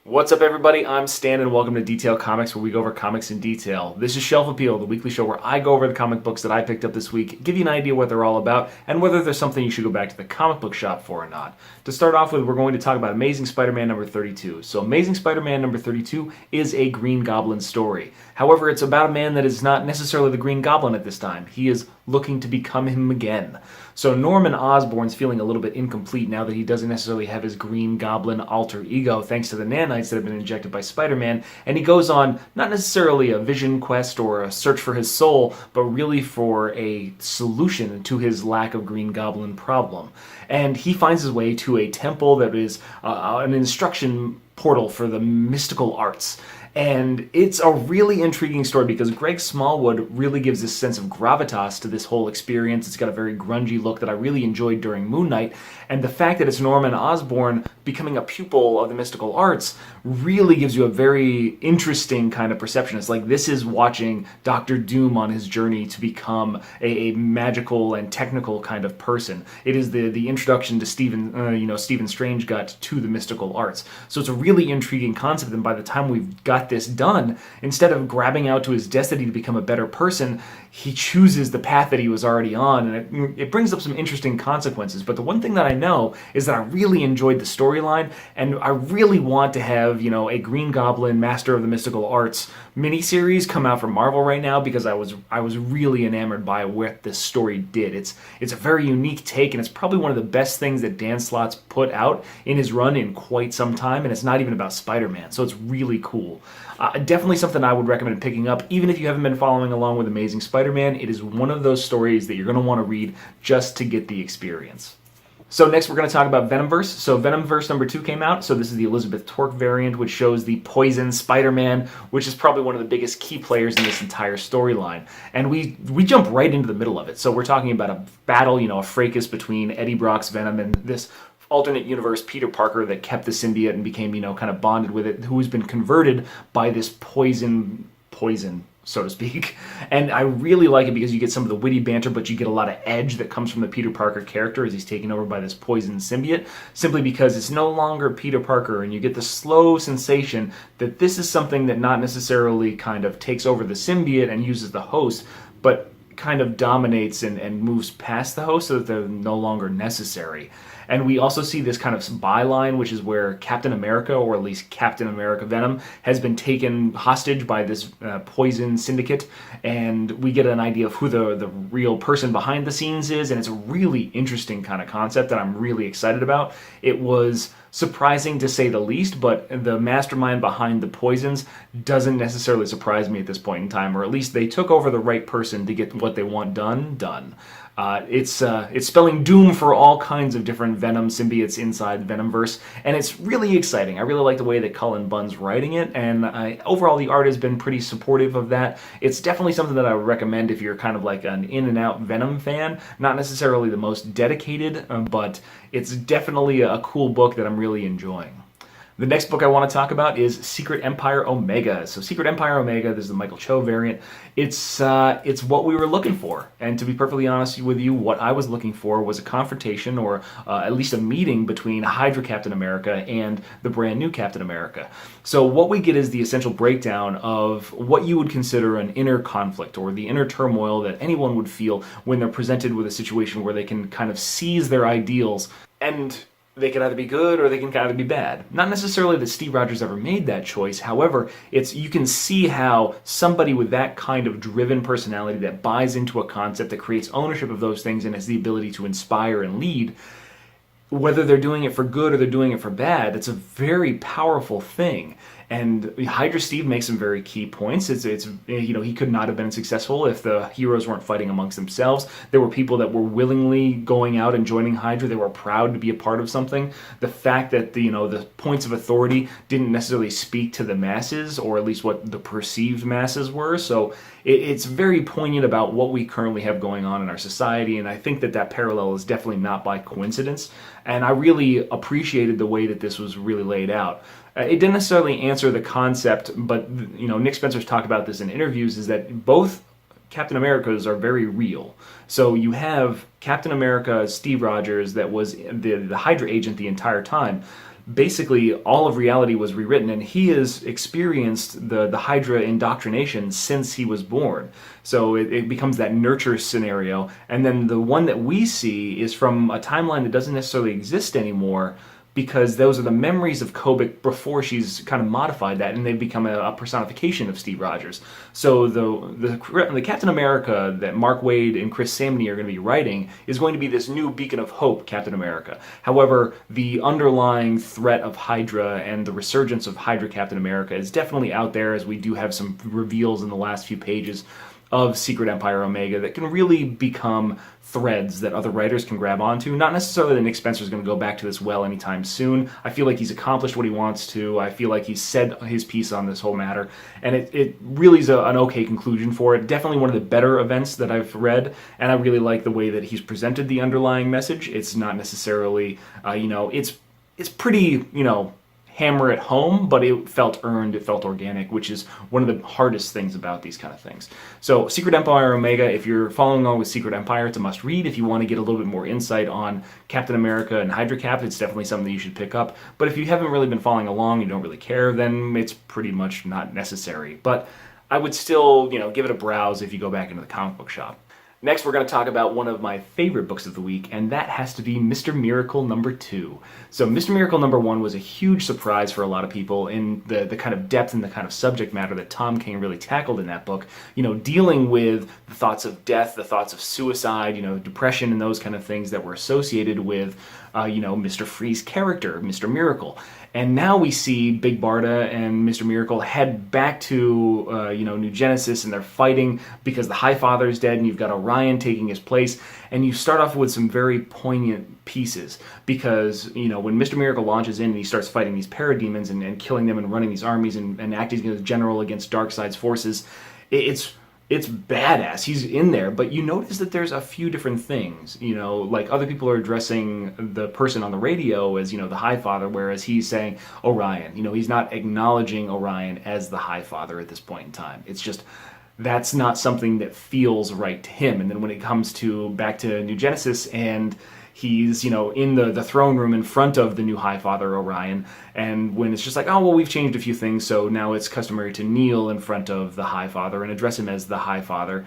What's up, everybody? I'm Stan, and welcome to Detail Comics, where we go over comics in detail. This is Shelf Appeal, the weekly show where I go over the comic books that I picked up this week, give you an idea what they're all about, and whether there's something you should go back to the comic book shop for or not. To start off with, we're going to talk about Amazing Spider-Man number 32. So Amazing Spider-Man number 32 is a Green Goblin story. However, it's about a man that is not necessarily the Green Goblin at this time. He is looking to become him again. So Norman Osborn's feeling a little bit incomplete now that he doesn't necessarily have his Green Goblin alter ego thanks to the nanites that have been injected by Spider-Man, and he goes on not necessarily a vision quest or a search for his soul, but really for a solution to his lack of Green Goblin problem. And he finds his way to a temple that is an instruction portal for the mystical arts. And it's a really intriguing story because Greg Smallwood really gives this sense of gravitas to this whole experience. It's got a very grungy look that I really enjoyed during Moon Knight. And the fact that it's Norman Osborn becoming a pupil of the mystical arts really gives you a very interesting kind of perception. It's like this is watching Dr. Doom on his journey to become a magical and technical kind of person. It is the introduction to Stephen Strange got to the mystical arts. So it's a really intriguing concept, and by the time we've got this done, instead of grabbing out to his destiny to become a better person, he chooses the path that he was already on, and it brings up some interesting consequences. But the one thing that I know is that I really enjoyed the storyline, and I really want to have, a Green Goblin Master of the Mystical Arts miniseries come out from Marvel right now, because I was really enamored by what this story did. It's a very unique take, and it's probably one of the best things that Dan Slott's put out in his run in quite some time, and it's not even about Spider-Man, so it's really cool. Definitely something I would recommend picking up, even if you haven't been following along with Amazing Spider-Man. It is one of those stories that you're going to want to read just to get the experience. So next we're going to talk about Venom Verse. So Venom Verse number 2 came out. So this is the Elizabeth Torque variant, which shows the Poison Spider-Man, which is probably one of the biggest key players in this entire storyline. And we jump right into the middle of it. So we're talking about a battle, a fracas between Eddie Brock's Venom and this alternate universe Peter Parker that kept the symbiote and became, kind of bonded with it, who has been converted by this poison, so to speak. And I really like it because you get some of the witty banter, but you get a lot of edge that comes from the Peter Parker character as he's taken over by this poison symbiote, simply because it's no longer Peter Parker, and you get the slow sensation that this is something that not necessarily kind of takes over the symbiote and uses the host, but kind of dominates and moves past the host so that they're no longer necessary. And we also see this kind of byline, which is where Captain America, or at least Captain America Venom, has been taken hostage by this poison syndicate, and we get an idea of who the real person behind the scenes is, and it's a really interesting kind of concept that I'm really excited about. It was surprising to say the least, but the mastermind behind the poisons doesn't necessarily surprise me at this point in time, or at least they took over the right person to get what they want done. It's spelling doom for all kinds of different Venom symbiotes inside Venomverse, and it's really exciting. I really like the way that Cullen Bunn's writing it, and overall the art has been pretty supportive of that. It's definitely something that I would recommend if you're kind of like an in-and-out Venom fan. Not necessarily the most dedicated, but it's definitely a cool book that I'm really enjoying. The next book I want to talk about is Secret Empire Omega. So Secret Empire Omega, this is the Michael Cho variant. It's what we were looking for. And to be perfectly honest with you, what I was looking for was a confrontation, or at least a meeting between Hydra Captain America and the brand new Captain America. So what we get is the essential breakdown of what you would consider an inner conflict, or the inner turmoil that anyone would feel when they're presented with a situation where they can kind of seize their ideals, and they can either be good or they can kind of be bad. Not necessarily that Steve Rogers ever made that choice. However, you can see how somebody with that kind of driven personality that buys into a concept, that creates ownership of those things and has the ability to inspire and lead, whether they're doing it for good or they're doing it for bad, it's a very powerful thing. And Hydra Steve makes some very key points. He could not have been successful if the heroes weren't fighting amongst themselves. There were people that were willingly going out and joining Hydra. They were proud to be a part of something. The fact that the points of authority didn't necessarily speak to the masses, or at least what the perceived masses were. So it's very poignant about what we currently have going on in our society, and I think that parallel is definitely not by coincidence. And I really appreciated the way that this was really laid out. It didn't necessarily answer the concept, but Nick Spencer's talked about this in interviews, is that both Captain Americas are very real. So you have Captain America, Steve Rogers, that was the Hydra agent the entire time. basically all of reality was rewritten, and he has experienced the Hydra indoctrination since he was born. So it becomes that nurture scenario, and then the one that we see is from a timeline that doesn't necessarily exist anymore, because those are the memories of Kobik before she's kind of modified that, and they've become a personification of Steve Rogers. So the Captain America that Mark Waid and Chris Samney are going to be writing is going to be this new beacon of hope Captain America. However, the underlying threat of Hydra and the resurgence of Hydra Captain America is definitely out there, as we do have some reveals in the last few pages of Secret Empire Omega that can really become threads that other writers can grab onto. Not necessarily that Nick Spencer's going to go back to this well anytime soon. I feel like he's accomplished what he wants to. I feel like he's said his piece on this whole matter, and it really is an okay conclusion for it. Definitely one of the better events that I've read, and I really like the way that he's presented the underlying message. It's not necessarily, it's pretty, hammer it home, but it felt earned, it felt organic, which is one of the hardest things about these kind of things. So Secret Empire Omega, if you're following along with Secret Empire, it's a must read. If you want to get a little bit more insight on Captain America and Hydra Cap, it's definitely something that you should pick up. But if you haven't really been following along, you don't really care, then it's pretty much not necessary. But I would still, give it a browse if you go back into the comic book shop. Next, we're going to talk about one of my favorite books of the week, and that has to be Mr. Miracle #2. So Mr. Miracle #1 was a huge surprise for a lot of people in the kind of depth and the kind of subject matter that Tom King really tackled in that book, dealing with the thoughts of death, the thoughts of suicide, depression, and those kind of things that were associated with, Mr. Free's character, Mr. Miracle. And now we see Big Barda and Mr. Miracle head back to, New Genesis, and they're fighting because the High Father's dead, and you've got Orion taking his place. And you start off with some very poignant pieces because, when Mr. Miracle launches in and he starts fighting these parademons and killing them and running these armies and acting as a general against Darkseid's forces, it's badass. He's in there, but you notice that there's a few different things, like other people are addressing the person on the radio as, the High Father, whereas he's saying Orion. He's not acknowledging Orion as the High Father at this point in time. It's just, that's not something that feels right to him. And then when it comes to back to New Genesis, and he's, in the throne room in front of the new High Father, Orion, and when it's just like, oh, well, we've changed a few things, so now it's customary to kneel in front of the High Father and address him as the High Father.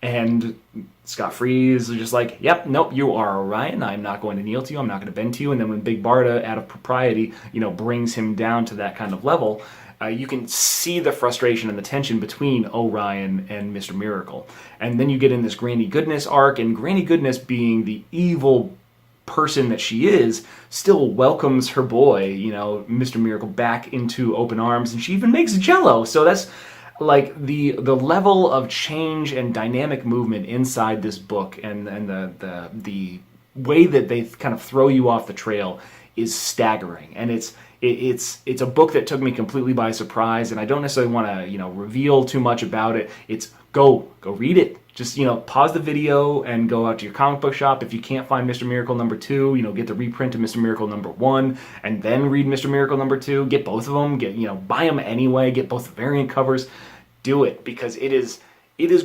And Scott Free is just like, yep, nope, you are Orion, I'm not going to kneel to you, I'm not going to bend to you. And then when Big Barda, out of propriety, brings him down to that kind of level, you can see the frustration and the tension between Orion and Mr. Miracle. And then you get in this Granny Goodness arc, and Granny Goodness, being the evil person that she is, still welcomes her boy, Mr. Miracle, back into open arms, and she even makes Jell-O. So that's like the level of change and dynamic movement inside this book, and the way that they kind of throw you off the trail is staggering. And it's a book that took me completely by surprise, and I don't necessarily want to reveal too much about it. It's go read it. Just, pause the video and go out to your comic book shop. If you can't find Mr. Miracle #2, get the reprint of Mr. Miracle #1, and then read Mr. Miracle #2. Get both of them. Buy them anyway. Get both the variant covers. Do it, because it is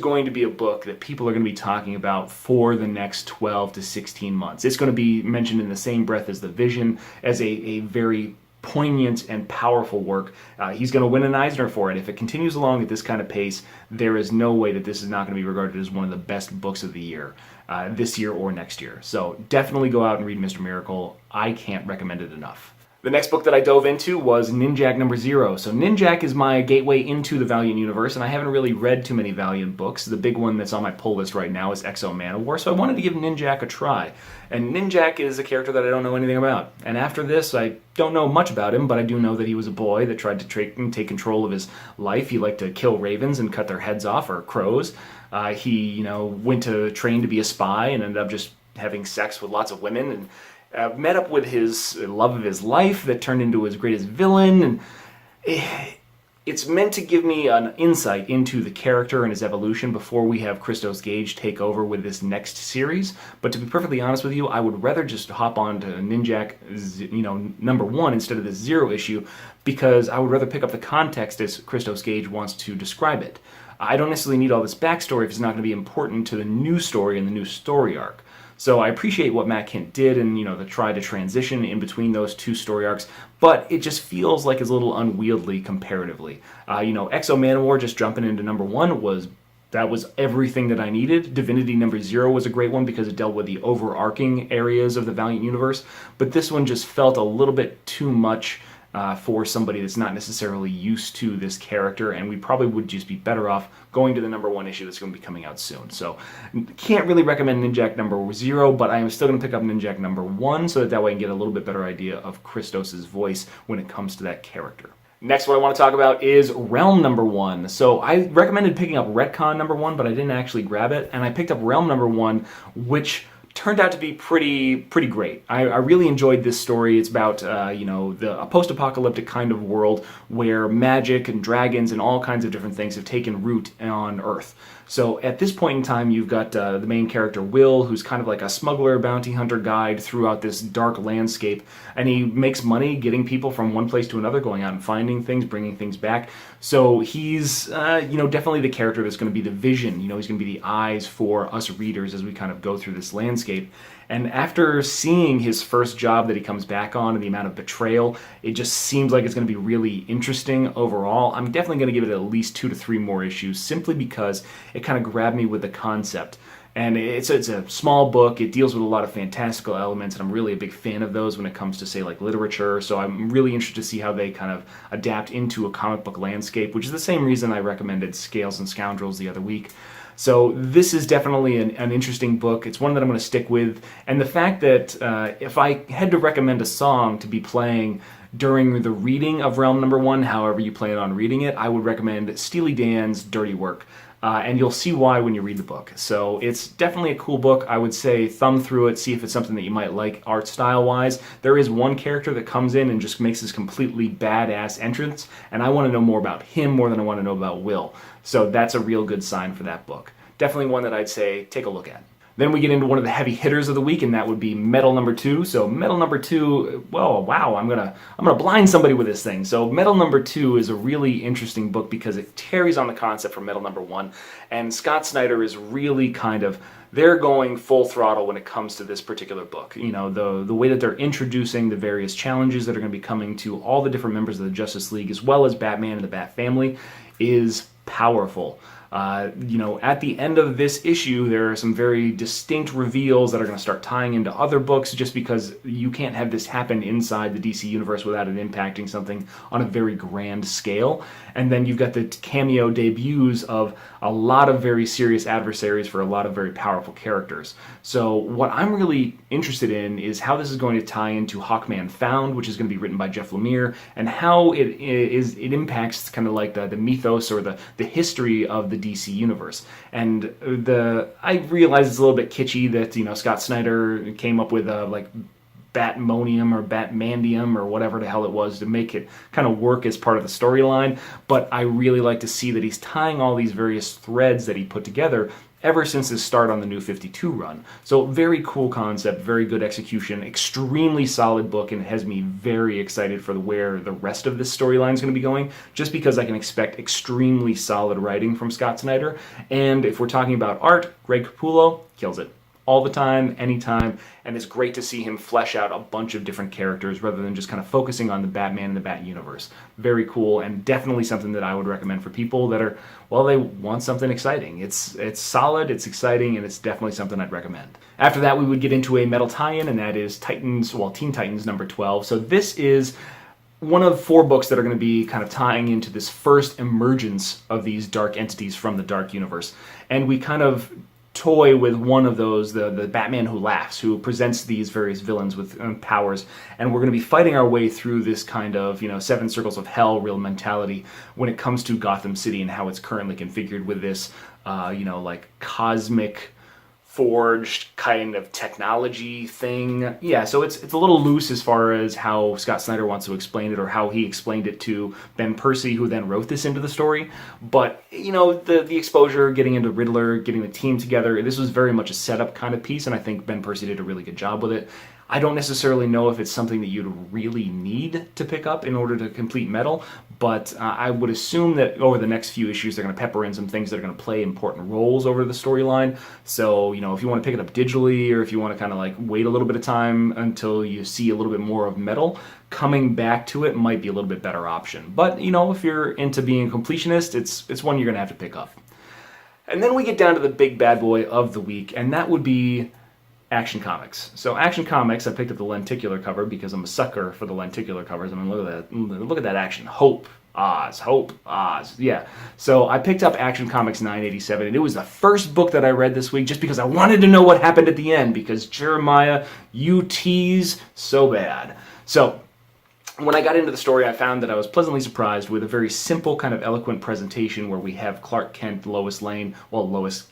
going to be a book that people are going to be talking about for the next 12 to 16 months. It's going to be mentioned in the same breath as The Vision as a very poignant and powerful work. He's going to win an Eisner for it. If it continues along at this kind of pace, there is no way that this is not going to be regarded as one of the best books of the year, this year or next year. So definitely go out and read Mr. Miracle. I can't recommend it enough. The next book that I dove into was MinJack Zero. So MinJack is my gateway into the Valiant universe, and I haven't really read too many Valiant books. The big one that's on my pull list right now is Exo Manowar, so I wanted to give MinJack a try. And MinJack is a character that I don't know anything about. And after this, I don't know much about him, but I do know that he was a boy that tried to take control of his life. He liked to kill ravens and cut their heads off, or crows. He, went to train to be a spy and ended up just having sex with lots of women, and met up with his love of his life that turned into his greatest villain. And it's meant to give me an insight into the character and his evolution before we have Christos Gage take over with this next series. But to be perfectly honest with you, I would rather just hop on to MinJack, #1 instead of this Zero issue, because I would rather pick up the context as Christos Gage wants to describe it. I don't necessarily need all this backstory if it's not going to be important to the new story and the new story arc. So I appreciate what Matt Kindt did and, the try to transition in between those two story arcs, but it just feels like it's a little unwieldy comparatively. Exo Manowar just jumping into #1 was everything that I needed. Divinity #0 was a great one because it dealt with the overarching areas of the Valiant universe, but this one just felt a little bit too much for somebody that's not necessarily used to this character, and we probably would just be better off going to the #1 issue that's going to be coming out soon. So can't really recommend MinJack #0, but I am still going to pick up MinJack #1 so that way I can get a little bit better idea of Christos' voice when it comes to that character. Next, what I want to talk about is Realm #1. So I recommended picking up Retcon *1, but I didn't actually grab it, and I picked up Realm #1, which turned out to be pretty great. I really enjoyed this story. It's about a post-apocalyptic kind of world where magic and dragons and all kinds of different things have taken root on Earth. So at this point in time, you've got the main character Will, who's kind of like a smuggler, bounty hunter guide throughout this dark landscape, and he makes money getting people from one place to another, going out and finding things, bringing things back. So he's definitely the character that's going to be the vision. He's going to be the eyes for us readers as we kind of go through this landscape. And after seeing his first job that he comes back on and the amount of betrayal, it just seems like it's going to be really interesting overall. I'm definitely going to give it at least 2 to 3 more issues, simply because it kind of grabbed me with the concept. And it's a small book. It deals with a lot of fantastical elements, and I'm really a big fan of those when it comes to, say, like literature. So I'm really interested to see how they kind of adapt into a comic book landscape, which is the same reason I recommended Scales and Scoundrels the other week. So this is definitely an interesting book. It's one that I'm going to stick with. And the fact that if I had to recommend a song to be playing during the reading of Realm #1, however you plan on reading it, I would recommend Steely Dan's Dirty Work. And you'll see why when you read the book. So it's definitely a cool book. I would say thumb through it, see if it's something that you might like art style-wise. There is one character that comes in and just makes this completely badass entrance, and I want to know more about him more than I want to know about Will. So that's a real good sign for that book. Definitely one that I'd say take a look at. Then we get into one of the heavy hitters of the week, and that would be Metal #2. So Metal #2, well, wow, I'm gonna blind somebody with this thing. So Metal #2 is a really interesting book because it carries on the concept from Metal #1, and Scott Snyder is really they're going full throttle when it comes to this particular book. The way that they're introducing the various challenges that are going to be coming to all the different members of the Justice League, as well as Batman and the Bat Family, is powerful. At the end of this issue, there are some very distinct reveals that are going to start tying into other books, just because you can't have this happen inside the DC universe without it impacting something on a very grand scale. And then you've got the cameo debuts of a lot of very serious adversaries for a lot of very powerful characters. So what I'm really interested in is how this is going to tie into Hawkman Found, which is going to be written by Jeff Lemire, and how it impacts kind of like the mythos or the history of the DC universe. And I realize it's a little bit kitschy that Scott Snyder came up with like Batmonium or Batmandium or whatever the hell it was to make it kind of work as part of the storyline, but I really like to see that he's tying all these various threads that he put together ever since his start on the New 52 run. So very cool concept, very good execution, extremely solid book, and it has me very excited for where the rest of this storyline is going to be going, just because I can expect extremely solid writing from Scott Snyder. And if we're talking about art, Greg Capullo kills it. All the time, anytime, and it's great to see him flesh out a bunch of different characters rather than just kind of focusing on the Batman and the Bat universe. Very cool, and definitely something that I would recommend for people that they want something exciting. It's solid, it's exciting, and it's definitely something I'd recommend. After that, we would get into a metal tie-in, and that is Teen Titans #12. So this is one of 4 books that are going to be kind of tying into this first emergence of these dark entities from the Dark Universe. And we kind of toy with one of those, the Batman Who Laughs, who presents these various villains with powers, and we're going to be fighting our way through this kind of 7 circles of hell real mentality when it comes to Gotham City and how it's currently configured with this like cosmic forged kind of technology thing. Yeah, so it's a little loose as far as how Scott Snyder wants to explain it, or how he explained it to Ben Percy, who then wrote this into the story. But the exposure, getting into Riddler, getting the team together, this was very much a setup kind of piece, and I think Ben Percy did a really good job with it. I don't necessarily know if it's something that you'd really need to pick up in order to complete Metal, but I would assume that over the next few issues they're going to pepper in some things that are going to play important roles over the storyline. So, if you want to pick it up digitally, or if you want to kind of like wait a little bit of time until you see a little bit more of Metal, coming back to it might be a little bit better option. But, if you're into being a completionist, it's one you're going to have to pick up. And then we get down to the big bad boy of the week, and that would be Action Comics. So Action Comics, I picked up the lenticular cover because I'm a sucker for the lenticular covers. I mean, look at that action. Hope, Oz. Yeah. So I picked up Action Comics 987, and it was the first book that I read this week just because I wanted to know what happened at the end, because Jeremiah, you tease so bad. So when I got into the story, I found that I was pleasantly surprised with a very simple, kind of eloquent presentation where we have Clark Kent, Lois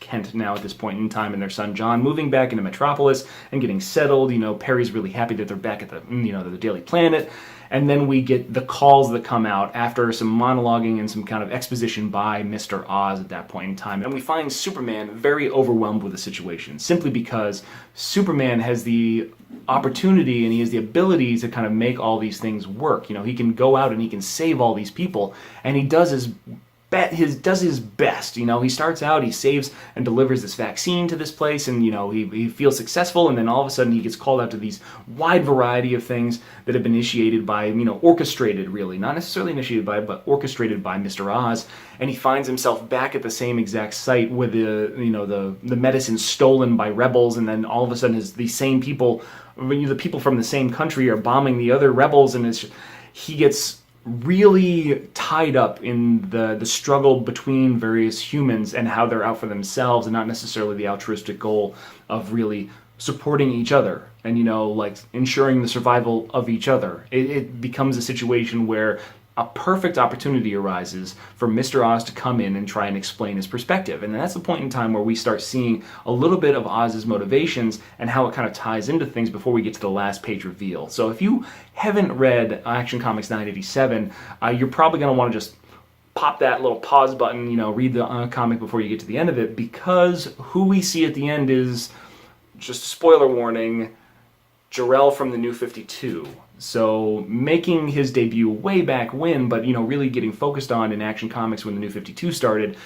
Kent now at this point in time, and their son John moving back into Metropolis and getting settled. Perry's really happy that they're back at the Daily Planet. And then we get the calls that come out after some monologuing and some kind of exposition by Mr. Oz at that point in time. And we find Superman very overwhelmed with the situation, simply because Superman has the opportunity and he has the ability to kind of make all these things work. He can go out and he can save all these people, and he does his best. He starts out, he saves and delivers this vaccine to this place, and he feels successful, and then all of a sudden he gets called out to these wide variety of things that have been initiated by, orchestrated, really, not necessarily initiated by, but orchestrated by Mr. Oz, and he finds himself back at the same exact site with the medicine stolen by rebels, and then all of a sudden these same people, the people from the same country are bombing the other rebels, and he gets really tied up in the struggle between various humans and how they're out for themselves and not necessarily the altruistic goal of really supporting each other and ensuring the survival of each other. It becomes a situation where a perfect opportunity arises for Mr. Oz to come in and try and explain his perspective. And that's the point in time where we start seeing a little bit of Oz's motivations and how it kind of ties into things before we get to the last page reveal. So if you haven't read Action Comics 987, you're probably going to want to just pop that little pause button, read the comic before you get to the end of it, because who we see at the end is, just a spoiler warning, Jor-El from the New 52. So making his debut way back when, but really getting focused on in Action Comics when the New 52 started,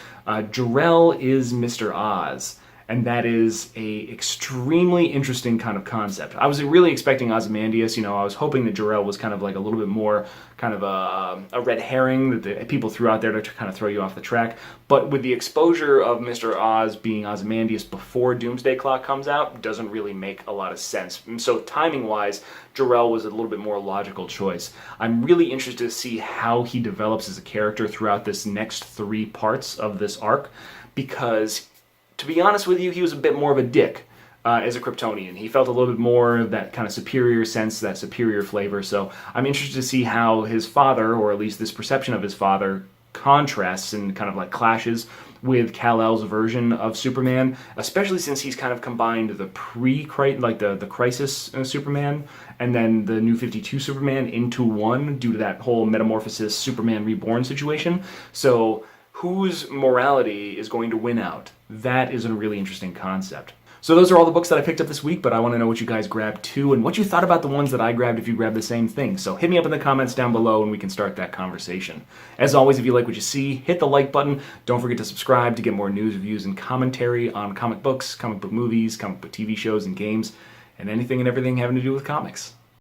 Jor-El is Mr. Oz. And that is a extremely interesting kind of concept. I was really expecting Ozymandias. I was hoping that Jor-El was kind of like a little bit more kind of a red herring that the people threw out there to kind of throw you off the track. But with the exposure of Mr. Oz being Ozymandias before Doomsday Clock comes out, doesn't really make a lot of sense. And so timing-wise, Jor-El was a little bit more logical choice. I'm really interested to see how he develops as a character throughout this next 3 parts of this arc, because to be honest with you, he was a bit more of a dick as a Kryptonian. He felt a little bit more of that kind of superior sense, that superior flavor. So I'm interested to see how his father, or at least this perception of his father, contrasts and kind of like clashes with Kal-El's version of Superman, especially since he's kind of combined the the Crisis Superman and then the New 52 Superman into one due to that whole Metamorphosis Superman Reborn situation. So whose morality is going to win out? That is a really interesting concept. So those are all the books that I picked up this week, but I want to know what you guys grabbed too, and what you thought about the ones that I grabbed if you grabbed the same thing. So hit me up in the comments down below and we can start that conversation. As always, if you like what you see, hit the like button. Don't forget to subscribe to get more news, reviews, and commentary on comic books, comic book movies, comic book TV shows, and games, and anything and everything having to do with comics.